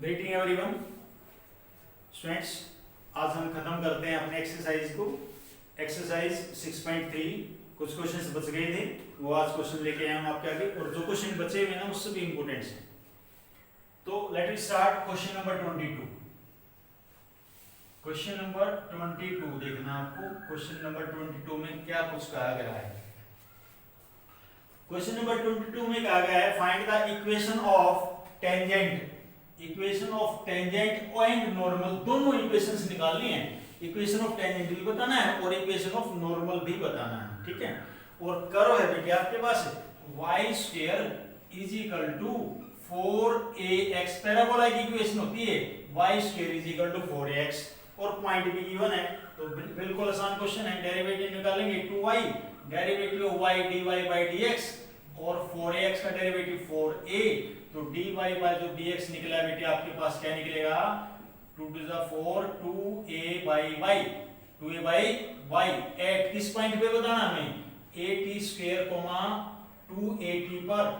Greeting everyone students, आज हम खत्म करते हैं अपने एक्सरसाइज को। एक्सरसाइज 6.3 कुछ क्वेश्चंस बच गए थे, वो आज क्वेश्चन लेके आए हम आपके आगे, और जो क्वेश्चन बचे हुए हैं ना उससे भी इंपॉर्टेंट है। तो let us start question number 22। Question number 22 देखना आपको। क्वेश्चन नंबर 22 में क्या कुछ कहा गया है। क्वेश्चन नंबर 22 में कहा गया है find the equation of tangent. Equation of tangent and normal, दोनों इक्वेशंस निकालनी है। इक्वेशन ऑफ टेंजेंट भी बताना है और इक्वेशन ऑफ नॉर्मल भी बताना है, ठीक है। और करो है बेटे आपके पास y square is equal to 4ax, parabola की इक्वेशन होती है y square is equal to 4ax, और पॉइंट भी गिवन है, तो बिल्कुल आसान क्वेश्चन है। डेरिवेटिव निकालेंगे 2y, derivative of y dy by dx, और 4ax का डेरिवेटिव 4a, तो dy बाय जो dx निकला बेटे आपके पास क्या निकलेगा 2 to the 4 2a by y, 2a by y at किस पॉइंट पे बताना हमें at स्क्वायर 2at पर।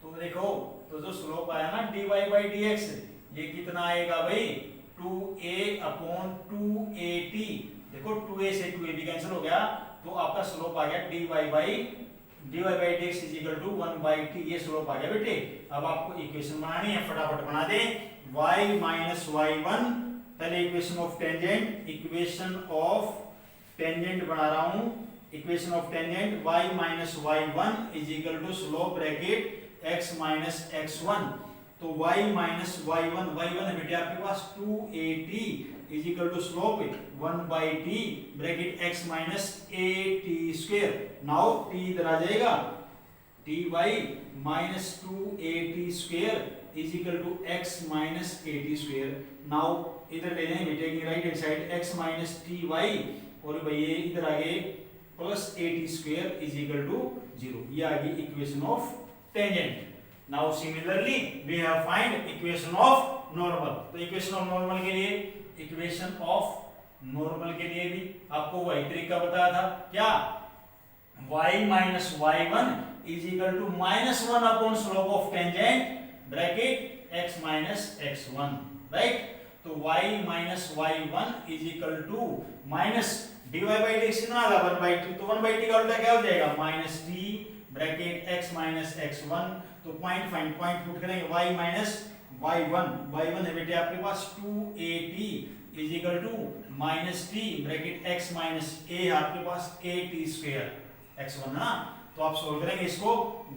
तो देखो तो जो स्लोप आया ना dy by dx ये कितना आएगा भाई 2a upon 2at। देखो 2a से 2a भी कैंसिल हो गया, तो आपका स्लोप आ गया dy by dx is equal to 1/t, ये स्लोप आ गया बेटे। अब आपको इक्वेशन बनानी है, फटाफट बना दे। y माइनस y1, पहले equation of tangent, equation of tangent बना रहा हूं। Equation of tangent y minus y1 is equal to slope bracket x minus x1, तो y माइनस y1 है बेटे आपके पास 2at is equal to slope 1/t bracket x minus at square. Now t इधर आ जाएगा, dy minus 2at square is equal to x minus at square. Now इधर ले जाएंगे बेटे की right hand side x minus ty, और भैया इधर आ गए plus at square is equal to 0। ये आ गई equation of tangent. Now similarly we have find equation of normal. तो इक्वेशन ऑफ नॉर्मल के लिए, इक्वेशन ऑफ नॉर्मल के लिए भी आपको वही तरीका बताया था, क्या y minus y1 is equal to -1 upon slope of tangent bracket x minus x1, right. तो y minus y1 is equal to minus dy by dx कितना आ रहा 1/t, तो 1/t का उल्टा क्या हो जाएगा minus t bracket x minus x1, तो पॉइंट फाइंड, पॉइंट पुट करेंगे y माइनस y1 है बेटे आपके पास 2at is equal to minus t bracket x minus a आपके पास at स्क्वायर x1 ना। तो आप सोल्व करेंगे इसको,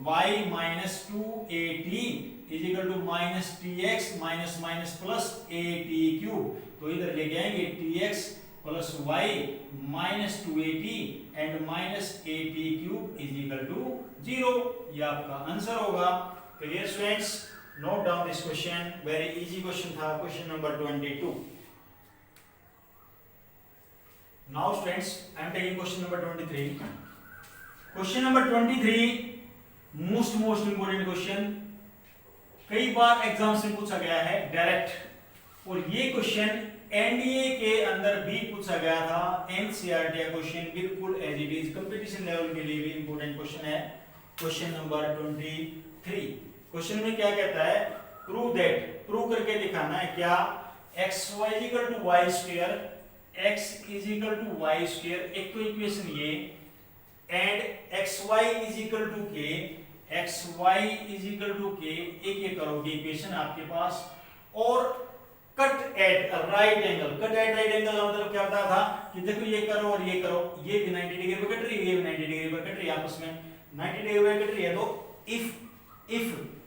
y minus 2at is equal to minus tx minus minus plus at cube, तो इधर लेके आएंगे tx plus y minus 2at and minus at cube is equal to 0। ये आपका आंसर होगा। Clear students, note down this question, very easy question था, question number 22। Now students I am taking question number 23। Question number 23 most important question, कई बार exams में पूछा गया है डायरेक्ट, और ये क्वेश्चन एनडीए के अंदर भी पूछा गया था। एनसीईआरटी का क्वेश्चन बिल्कुल as it is, competition level के लिए भी इंपोर्टेंट क्वेश्चन है। क्वेश्चन नंबर 23, क्वेश्चन में क्या कहता है, प्रूव दैट, प्रूव करके दिखाना है क्या xy is equal to y square, x is equal to y square, एक तो इक्वेशन ये, and xy is equal to k, xy is equal to k, एक ये करोगे इक्वेशन आपके पास, और cut at right angle, cut at right angle का मतलब क्या होता था कि देखो ये करो और ये करो, ये भी 90 डिग्री पर कट रही है, ये भी 90 डिग्री पर कट रही है, आपस में 90 डिग्री पर कट रही है, तो if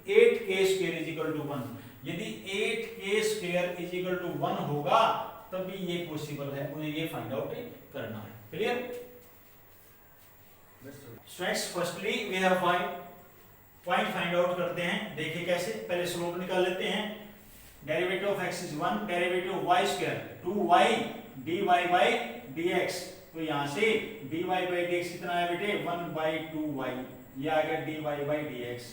8k square is equal to 1, यदि 8k square is equal to 1 होगा तभी ये पॉसिबल है, मुझे ये फाइंड आउट करना है। Clear students, firstly we have point find out करते हैं। देखिए कैसे, पहले स्लोप निकाल लेते हैं। Derivative of x is 1, derivative of y square 2y dy by dx, तो यहां से dy by dx कितना है बेटे 1/2y, ये आ गया dy by dx।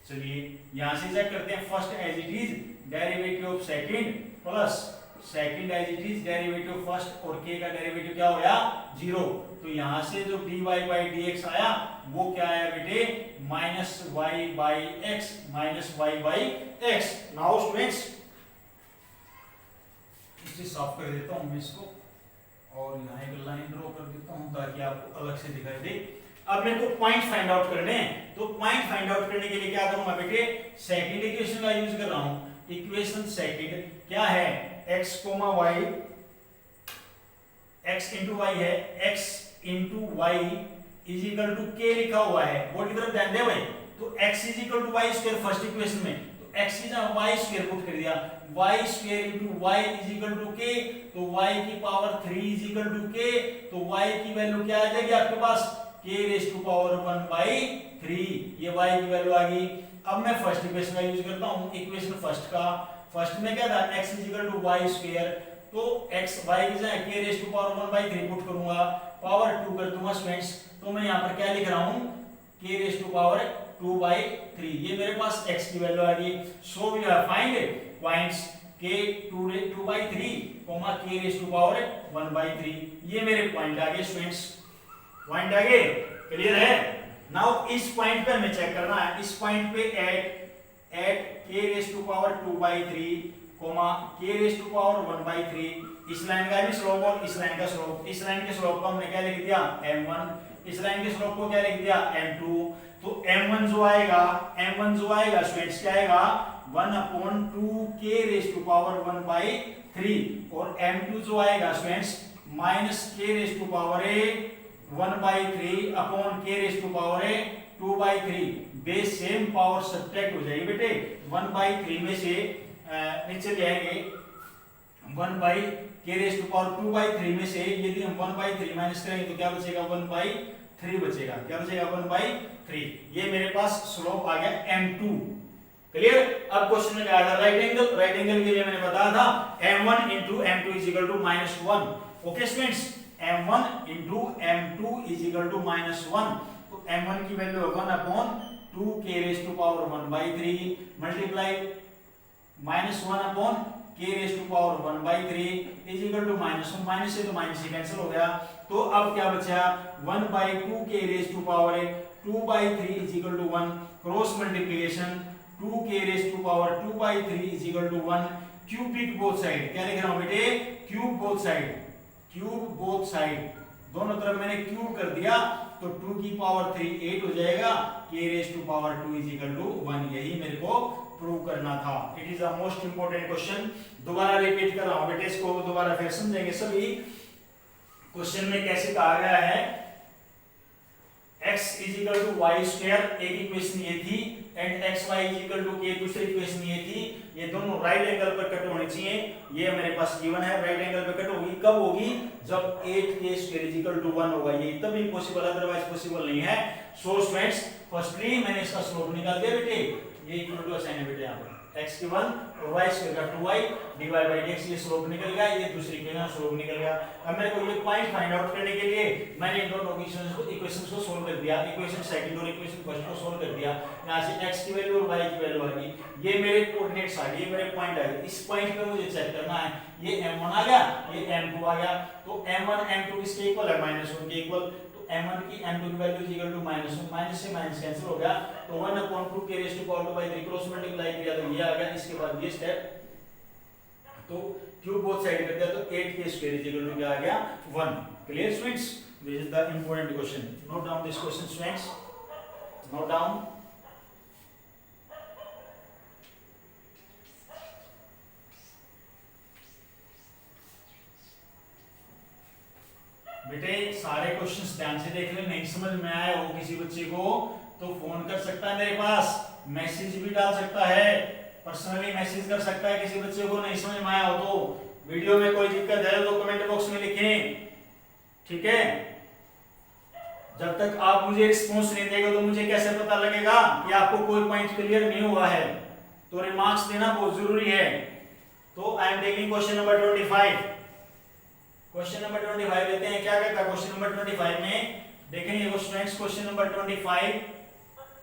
चलिए यहां से चेक करते हैं, first as it is derivative of second plus second as it is derivative of first, और k का डेरिवेटिव क्या हो गया 0, तो यहां से जो dy by dx आया वो क्या आया बेटे minus y by x minus y by x. Now students इसे साफ कर देता हूं मैं इसको, और यहाँ एक लाइन ड्रॉ कर देता हूं ताकि आपको अलग से दिखाई दे। अब मेरे को पॉइंट फाइंड आउट करने हैं, तो पॉइंट फाइंड आउट करने के लिए क्या करूंगा बेटे, सेकंड इक्वेशन का यूज कर रहा हूं। इक्वेशन सेकंड क्या है, x y, x into y है, x into y is equal to k लिखा हुआ है, बोर्ड की तरफ ध्यान दे भाई। तो x is equal to y square first equation में, तो x की जगह वाई स्क्वायर पुट कर दिया, y square into y is equal to k, तो y की power 3 is equal to k, तो y की वैल्यू क्या आ जाएगी आपके पास, k raise to power 1 by 3, ये y की वैल्यू आ गई। अब मैं फर्स्ट इक्वेशन का यूज करता हूं, इक्वेशन फर्स्ट का, फर्स्ट में क्या था, x is equal to y square, तो x y की जगह k raise to power 1 by 3 put करूंगा, पावर 2 कर दूंगा स्टूडेंट्स, तो मैं यहाँ पर क्या लिख रहा हूँ, k raise to power 2 by 3, ये मेरे पास x की वैल्यू आ गई। So we are find points k 2 by 3, k raise to power 1 by 3, ये मेरे पॉइंट आ गए स्टूडेंट्स, पॉइंट आ गए, क्लियर है। नाउ इस पॉइंट पे हमें चेक करना है, इस पॉइंट पे at k raise to power 2 by 3, k raise to power 1 by 3, इस लाइन का भी स्लोप और इस लाइन का स्लोप, इस लाइन के स्लोप को हमने क्या लिख दिया m1, इस लाइन के स्लोप को क्या लिख दिया m2, तो m1 जो आएगा स्टूडेंट्स क्या आएगा 1/2 k raise to power 1 by 3, और m2 जो आएगा students minus k raise to power 1 by 3 upon k raise to power 2 by 3, base same power subtract हो जाएगी बेटे, 1 बाई 3 में से नीचे ले आएंगे 1 by k raise to power 2 by 3 में से यदि हम 1 बाई 3 माइनस करेंगे तो क्या बचेगा 1 बाई 3 बचेगा, क्या बचेगा 1 बाई 3, ये मेरे पास स्लोप आ गया m2, क्लियर। अब क्वेश्चन में क्या था, राइट एंगल के लिए मैंने बताया था m1 into m2 is equal to -1, okay students, m1 into m2 is equal to -1, तो m1 की वैल्यू है 1/2 k raise to power 1 by 3 multiply -1 upon k raise to power 1 by 3 is equal to -1, minus से तो minus ही cancel हो गया, तो अब क्या बचा 1/2 k raise to power 2 by 3 is equal to 1, cross multiplication 2 k raise to power 2 by 3 is equal to 1, cubic both side, क्या लिख रहा हूं बेटे, क्यूब बोथ साइड, दोनों तरफ मैंने क्यूब कर दिया, तो 2 की पावर 3 8 हो जाएगा, k raise to power 2 is equal to 1, यही मेरे को प्रूव करना था। It is the most important question, दोबारा रिपीट कर रहा हूं बेटे, इसको दोबारा फिर समझेंगे सभी। क्वेश्चन में कैसे कहा गया है, x is equal to y square, एक इक्वेशन ये थी, and x y is equal to k, दूसरी इक्वेशन ये थी, ये दोनों राइट एंगल पर कट होनी चाहिए, ये मेरे पास गिवन है, राइट एंगल पर कट होगी, कब होगी, जब 8k square is equal to 1 होगा, ये तभी पॉसिबल, अदरवाइज पॉसिबल नहीं है। सो स्टूडेंट्स फर्स्टली मैंने इसका स्लोप निकाल दिया बेटे, ये इक्वल टू असाइन है बेटे, यहाँ पर x की 1 और y स्क्वायर का 2y डिवाइड बाय dx, ये स्लोप निकल गया, ये दूसरी इक्वेशन स्लोप निकल गया। अब मेरे को ये पॉइंट फाइंड आउट करने के लिए मैंने इन दोनों इक्वेशंस को सोल्व कर दिया, इक्वेशन सेकंड और इक्वेशन फर्स्ट को सोल्व कर दिया, यहां से x की वैल्यू और y की वैल्यू आ गई, ये मेरे कोऑर्डिनेट्स आ गए, ये मेरे पॉइंट आ गए। इस पॉइंट पे मुझे चेक करना है, ये m1 आ गया, ये m2 आ गया, तो m1 m2 किसके इक्वल है, -1 के इक्वल, m1 की m2 की value is equal to -1, minus से माइनस कैंसिल हो गया, तो 1/2 k raise to power 2 by 3 cross multiply किया तो ये आ गया, इसके बाद ये स्टेप, तो क्यूब बोथ साइड कर दिया, तो 8k square is equal to क्या आ गया 1, clear students, this is the important question, note down this question students, note down. बेटे सारे क्वेश्चंस ध्यान से देख ले, नहीं समझ में आया हो किसी बच्चे को तो फोन कर सकता है मेरे पास, मैसेज भी डाल सकता है, पर्सनली मैसेज कर सकता है, किसी बच्चे को नहीं समझ में आया हो तो वीडियो में कोई दिक्कत है तो कमेंट बॉक्स में लिखें, ठीक है। जब तक आप मुझे रिस्पॉन्स नहीं देंगे तो मुझे कैसे पता लगेगा कि आपको कोई पॉइंट क्लियर नहीं हुआ है, तो रिमार्क्स देना बहुत जरूरी है। तो आई am taking question number 25, question number 25 लेते हैं, क्या कहता है क्वेश्चन नंबर 25 में, देखेंगे students question number 25,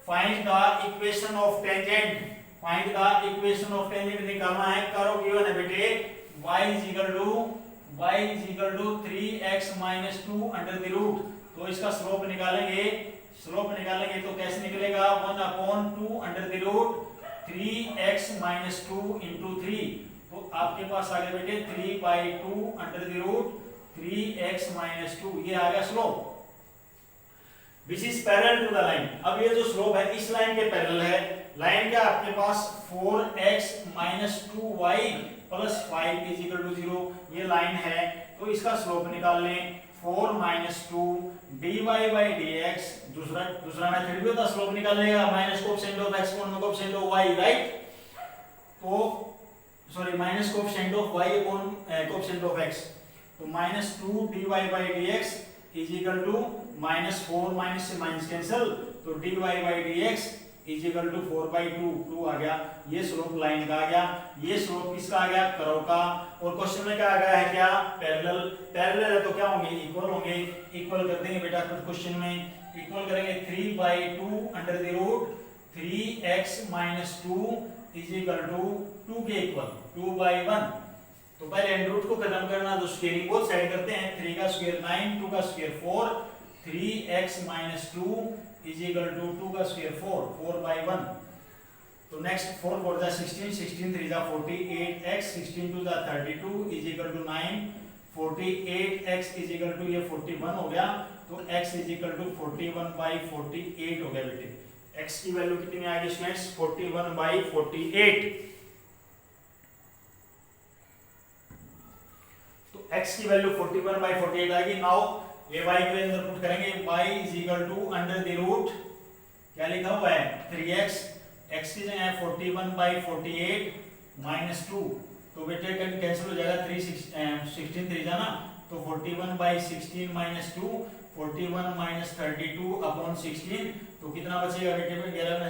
find the equation of tangent, find the equation of tangent निकालना है, करो गिवन है बेटे y is equal to 3x - 2 under the root, तो इसका स्लोप निकालेंगे, स्लोप निकालेंगे तो कैसे निकलेगा 1/2 under the root 3x minus 2 into 3। तो आपके पास आ गया बेटे 3/2 under the root 3x minus 2, ये आ गया slope which is parallel to the line. अब ये जो स्लोप है इस लाइन के पैरेलल है। लाइन क्या आपके पास 4x minus 2y plus 5 is equal to 0, ये लाइन है। तो इसका स्लोप निकाल लें 4 माइनस 2 dy बाई dx। दूसरा मेथड भी होता स्लोप निकालने का, minus coefficient of x upon coefficient of y, right. तो sorry minus coefficient of y upon coefficient of x। तो minus 2 dy by dx is equal to minus 4, minus से minus cancel, तो dy by dx is equal to 4/2, 2 आ गया। ये slope line का आ गया, ये स्लोप किसका आ गया कर्व का। और क्वेश्चन में क्या आ गया है, क्या पैरेलल, पैरेलल है तो क्या होंगे इक्वल होंगे। इक्वल कर देंगे बेटा क्वेश्चन में, इक्वल करेंगे 3/2 under the root 3x minus 2 is equal to 2 के इक्वल 2/1। तो पहले एंड रूट को खत्म करना, तो स्क्वायरिंग बोथ साइड करते हैं। 3 का स्क्वायर 9, 2 का square 4, 3x minus 2 is equal to 2 का स्क्वायर 4, 4/1। तो नेक्स्ट 4 4 जा 16, 16 3 जा 48x, 16 2 जा 32 is equal to 9, 48x is equal to ये 41 हो गया। तो x इज इक्वल टू 41/48 हो गया बेटे। x की वैल्यू कितनी आ गई स्टूडेंट्स 41/48। तो x की वैल्यू 41/48 आ गई। नाउ ये y के अंदर पुट करेंगे, y is equal to under the root क्या लिखा हुआ है 3x, x की जगह है 41/48 माइनस 2। तो बेटे कैंसिल हो जाएगा 16 3 जाना, तो 41/16 माइनस 2, 41 माइनस 32 अपॉन 16। तो कितना बचेगा बेटे में 11 में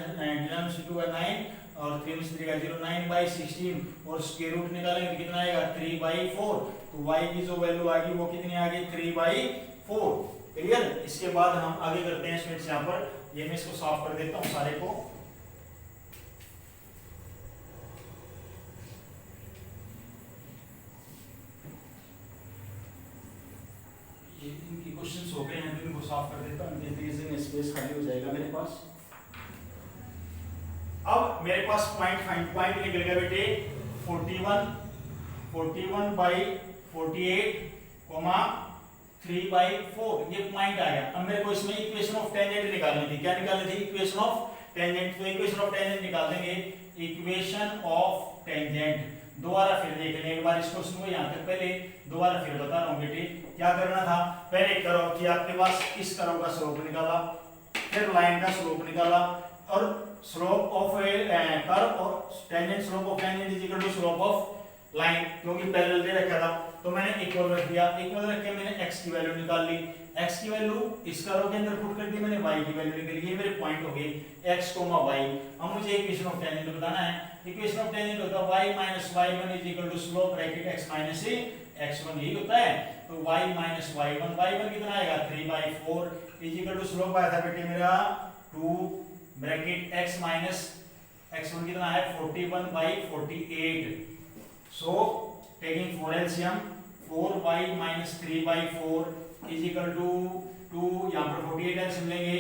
2 का 9 और 3 में 3 का 0, 9/16 और स्क्वायर रूट निकालेंगे तो कितना आएगा 3/4। तो y की जो वैल्यू आ गई वो कितनी आ गई 3/4। क्लियर। इसके बाद हम आगे करते हैं स्टूडेंट्स, यहाँ पर ये मैं इसको साफ कर देता हूँ सारे को। ये इनकी क्वेश्चंस हो गए हैं तो इनको साफ कर देता हूँ, जितनी स्पेस खाली हो जाएगा मेरे पास। अब मेरे पास पॉइंट निकल गया बेटे 41/48 कोमा 3/4, ये पॉइंट आ गया। अब मेरे को इसमें इक्वेशन ऑफ टेंजेंट निकालनी थी। क्या निकालनी थी इक्वेशन ऑफ टेंजेंट। तो इक्वेशन ऑफ टेंजेंट निकाल देंगे। इक्वेशन ऑफ टेंजेंट दोबारा फिर देख लें एक बार इस क्वेश्चन को, यहाँ तक पहले दोबारा फिर बता रहा हूँ बेटे क्या करना था। पहले करो कि आपके पास इस कर्व का स्लोप निकाला, फिर लाइन का स्लोप निकाला, और स्लोप ऑफ कर्व और tangent slope of tangent is equal to slope of line, क्योंकि पैरेलल दे रखा था तो मैंने इक्वल रख दिया। इक्वल रख के मैंने x की वैल्यू निकाल ली, x की वैल्यू इस कर्व के अंदर पुट कर दी मैंने, y की वैल्यू निकली। ये मेरे पॉइंट हो गए x, y। अब मुझे इक्वेशन ऑफ टेंजेंट बताना है। इक्वेशन ऑफ टेंजेंट होता है y minus y1 is equal to slope bracket x minus x1, यही होता है। तो y माइनस y1 कितना आएगा 3/4 इज इक्वल टू स्लोप आया था बेटे मेरा 2 ब्रैकेट x माइनस x1 कितना है 41/48। So taking 4 LCM 4y minus 3/4 is equal to 2, यहाँ पर 48 LCM लेंगे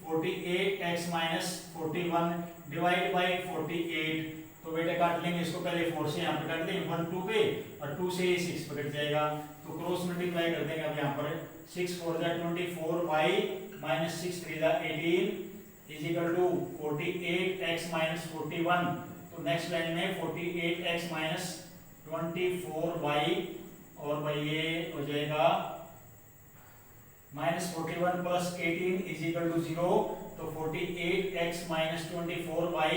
48x माइनस 41 डिवाइड बाई 48। तो बेटे काट लेंगे इसको, पहले 4 से यहाँ पर काट देंगे 1 2 पे, और 2 से 6 पर कट जाएगा। तो क्रॉस मल्टीप्लाई कर देंगे अब यहाँ पर 6 4 जा 24y माइनस 6 3 जा 18 is equal to 48x minus 41। तो नेक्स्ट लाइन में 48x माइनस 24y और भाई ये हो जाएगा minus 41 plus 18 is equal to 0। तो 48x माइनस 24y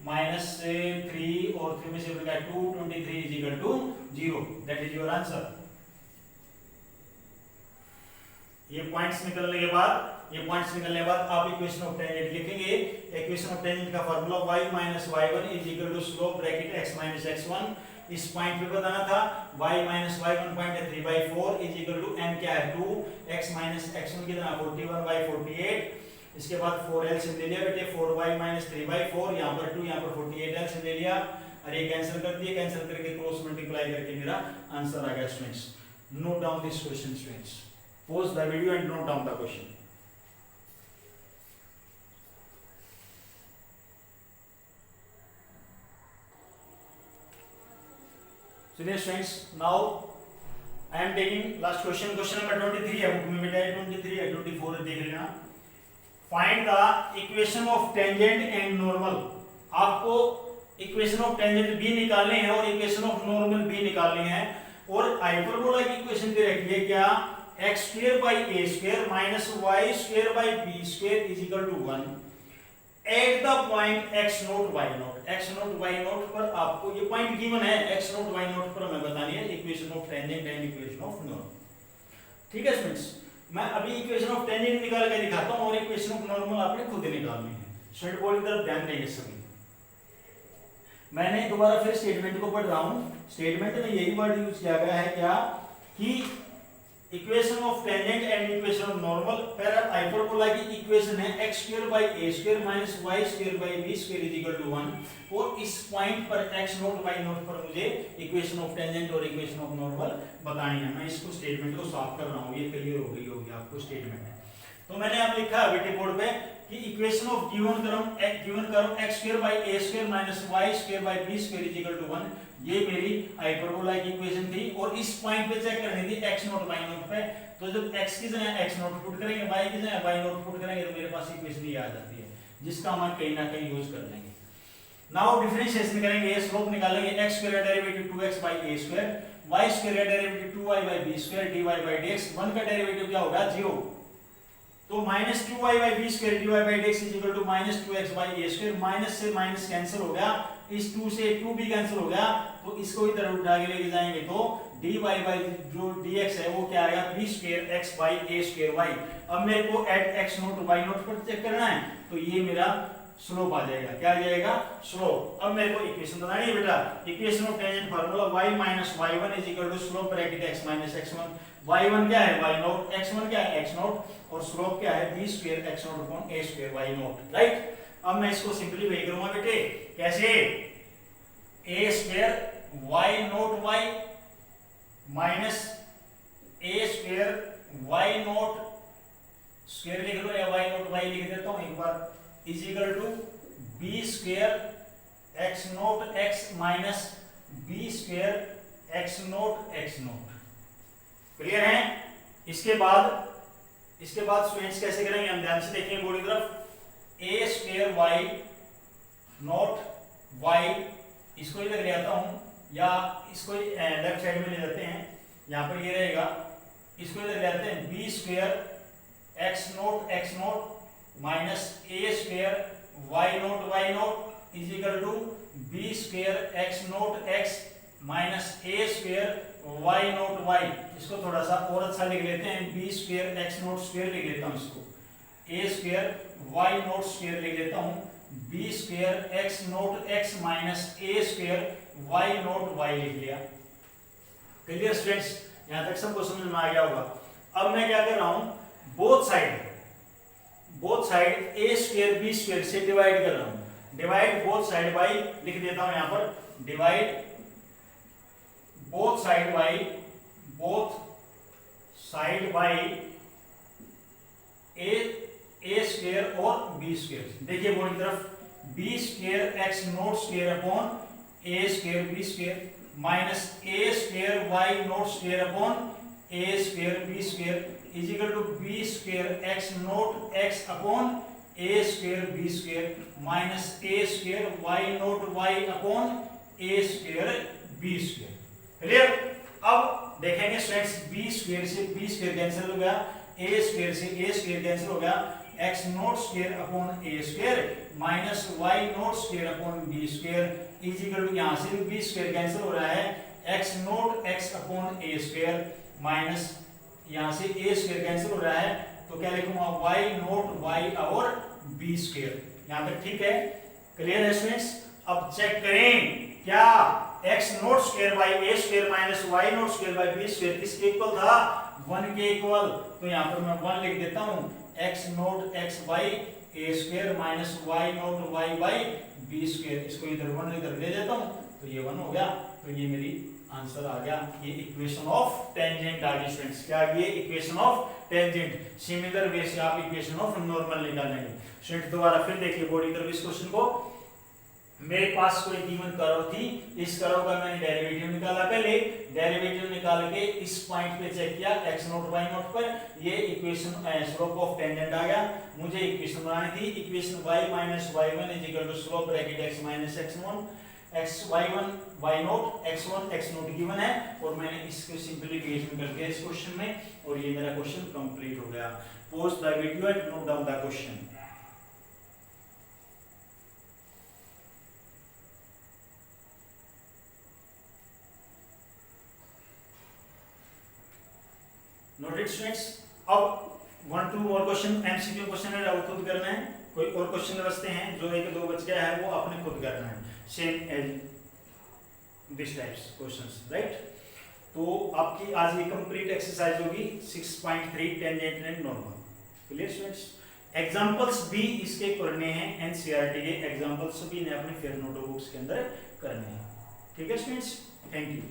माइनस 3 और 3 में से बचेगा 2, 23 is equal to 0। That is your answer. ये पॉइंट्स निकलने के बाद आप इक्वेशन ऑफ टेंजेंट लिखेंगे। इक्वेशन ऑफ टेंजेंट का formula y minus y1 is equal to slope bracket x minus x1। इस पॉइंट पे बताना था y माइनस y1 पॉइंट है 3/4 इज इक्वल टू n क्या है 2, x माइनस x1 कितना 41/48। इसके बाद 4 LCM ले लिया बेटे 4y माइनस 3/4, यहाँ पर 2, यहाँ पर 48 LCM ले लिया, और ये कैंसिल कर दिए, कैंसिल करके क्रॉस मल्टीप्लाई करके मेरा आंसर आ गया students. Note down this question students, pause the video and note down the question। चलिए students, now I am taking last question, question number 23 है, बुक में बेटा 23 है, 24 देख लेना। Find the equation of tangent and normal. आपको equation of tangent भी निकालनी है और इक्वेशन ऑफ नॉर्मल भी निकालनी है। और हाइपरबोला की इक्वेशन दे रखी है क्या, x square by a square minus y square by b square is equal to 1 at the point x nought y nought. x nought y nought पर आपको ये पॉइंट गिवन है, x नोट y नोट पर हमें बतानी है equation of tangent and equation of normal. ठीक है स्टूडेंट्स, मैं अभी इक्वेशन ऑफ टेंजेंट निकाल के दिखाता हूं और इक्वेशन ऑफ नॉर्मल आपने खुद ही निकालनी है। स्टूडेंट बोर्ड की तरफ ध्यान देंगे सभी। मैंने दोबारा फिर स्टेटमेंट को पढ़ रहा हूं। स्टेटमेंट में यही वर्ड यूज किया गया है क्या, कि equation of tangent and equation of normal. पहला हाइपरबोला की इक्वेशन है x square by a square minus y square by b square is equal to 1 और इस पॉइंट पर x नोट y नोट पर मुझे इक्वेशन ऑफ टेंजेंट और equation of normal बतानी है। मैं इसको स्टेटमेंट को साफ कर रहा हूं, ये क्लियर हो गई होगी आपको स्टेटमेंट। तो मैंने अब लिखा है बेटे बोर्ड पे कि equation of given curve x square by a square minus y square by b square is equal to 1, ये मेरी हाइपरबोला की इक्वेशन थी। और इस पॉइंट पे चेक करनी थी x नोट y नोट पे। तो जब x की जगह x नोट पुट करेंगे, y की जगह y नोट पुट करेंगे, तो मेरे पास इक्वेशन ये आ जाती है, जिसका हम कहीं ना कहीं यूज कर लेंगे। नाउ डिफरेंशिएशन करेंगे, स्लोप निकालेंगे, x स्क्वायर का derivative 2x by a square, y square का derivative 2y by b square, dy by dx, 1 का डेरिवेटिव क्या होगा 0। तो minus 2y by b square dy by dx is equal to minus 2x by a square. Minus से minus cancel हो गया, इस 2 से 2 भी कैंसिल हो गया, तो इसको इधर उठा के लेके जाएंगे तो dy बाई जो dx है वो क्या आएगा b square x by a square y। अब मेरे को at x nought y nought पर चेक करना है, तो ये मेरा स्लोप आ जाएगा। क्या आ जाएगा, स्लोप। अब मेरे को इक्वेशन बतानी है बेटा, equation of tangent formula y minus y1 is equal to slope bracket x minus x1। y1 क्या है y नोट, x1 क्या है x नोट और स्लोप क्या है b square x naught upon a square y note, right. अब मैं इसको सिंपलीफाई करूंगा बेटे, कैसे, a square y nought y minus a square y nought square लिख लो या y नोट y लिख देता हूं एक बार, is equal to b square x nought x minus b square x nought x nought. Clear है। इसके बाद स्टूडेंट्स कैसे करेंगे, हम ध्यान से देखेंगे बोर्ड की तरफ। a square y nought y, इसको इधर ले आता हूं या इसको लेफ्ट साइड में ले जाते हैं, यहां पर ये रहेगा, इसको इधर ले आते हैं b square x nought minus a square y nought is equal to b square x nought x minus a square y nought y। इसको थोड़ा सा और अच्छा लिख लेते हैं, b square x nought square लिख लेता हूं, इसको a square y nought square लिख लेता हूं, b square x nought x minus a square y nought y लिख लिया। क्लियर स्टूडेंट्स, यहां तक सबको समझ में आ गया होगा। अब मैं क्या कर रहा हूं, both side a square b square से डिवाइड कर रहा हूं। डिवाइड बोथ साइड बाय, लिख देता हूं यहां पर, divide both side by a square और b स्क्वायर। देखिए बोर्ड की तरफ, b square x nought square upon a square b square minus a square y nought square upon a square b square is equal to b square x nought x upon a square b square minus a square y nought y upon a square b square. Clear. अब देखेंगे students, b square से b square cancel हो गया, a square से a square cancel हो गया, x nought square upon a square minus y nought square upon b square is equal to, यहां से b स्क्वायर कैंसिल हो रहा है, x nought x upon a square minus यहां से a स्क्वायर कैंसिल हो रहा है, तो क्या लिखूंगा y नोट y और b स्क्वायर। यहां तक ठीक है, क्लियर है स्टूडेंट्स। अब चेक करें, क्या x nought square by a square minus y nought square by b square किसके इक्वल था, 1 के इक्वल। तो यहां पर मैं 1 लिख देता हूं, x nought x by a square minus y nought y by b square, इसको इधर 1 इधर ले देता हूं, तो ये 1 हो गया। तो ये मेरी आंसर आ गया, ये इक्वेशन ऑफ टेंजेंट आ गई स्टूडेंट्स। क्या ये equation of tangent. Similar way से आप इक्वेशन ऑफ नॉर्मल निकालेंगे। स्टूडेंट दोबारा फिर देखिए बोर्ड की तरफ इस क्वेश्चन को, मेरे पास कोई गिवन कर्व थी, इस कर्व का मैंने डेरिवेटिव निकाला, पहले डेरिवेटिव निकाल के इस पॉइंट पे चेक किया x नोट y नोट पर, ये इक्वेशन स्लोप ऑफ टेंजेंट आ गया। मुझे इक्वेशन बनानी थी, equation y minus y1 is equal to slope bracket x minus x1 x y1 y nought x1 x nought given है, और मैंने इसको सिंपलीफिकेशन करके इस क्वेश्चन में, और ये मेरा क्वेश्चन कंप्लीट हो गया। Pause the video and note down the question. Noted students, अब 1 2 मोर क्वेश्चन एमसीक्यू क्वेश्चन है, वो खुद करना है। कोई और क्वेश्चन बचते हैं, जो एक दो बच गया है वो आपने खुद करना है, same as this types questions, right. तो आपकी आज ये कंप्लीट एक्सरसाइज होगी 6.3 tangent and normal. Clear students, examples भी इसके करने हैं, एनसीईआरटी के एग्जांपल्स भी ने अपने फेयर नोटबुक्स के अंदर करने हैं। ठीक है स्टूडेंट्स, थैंक यू।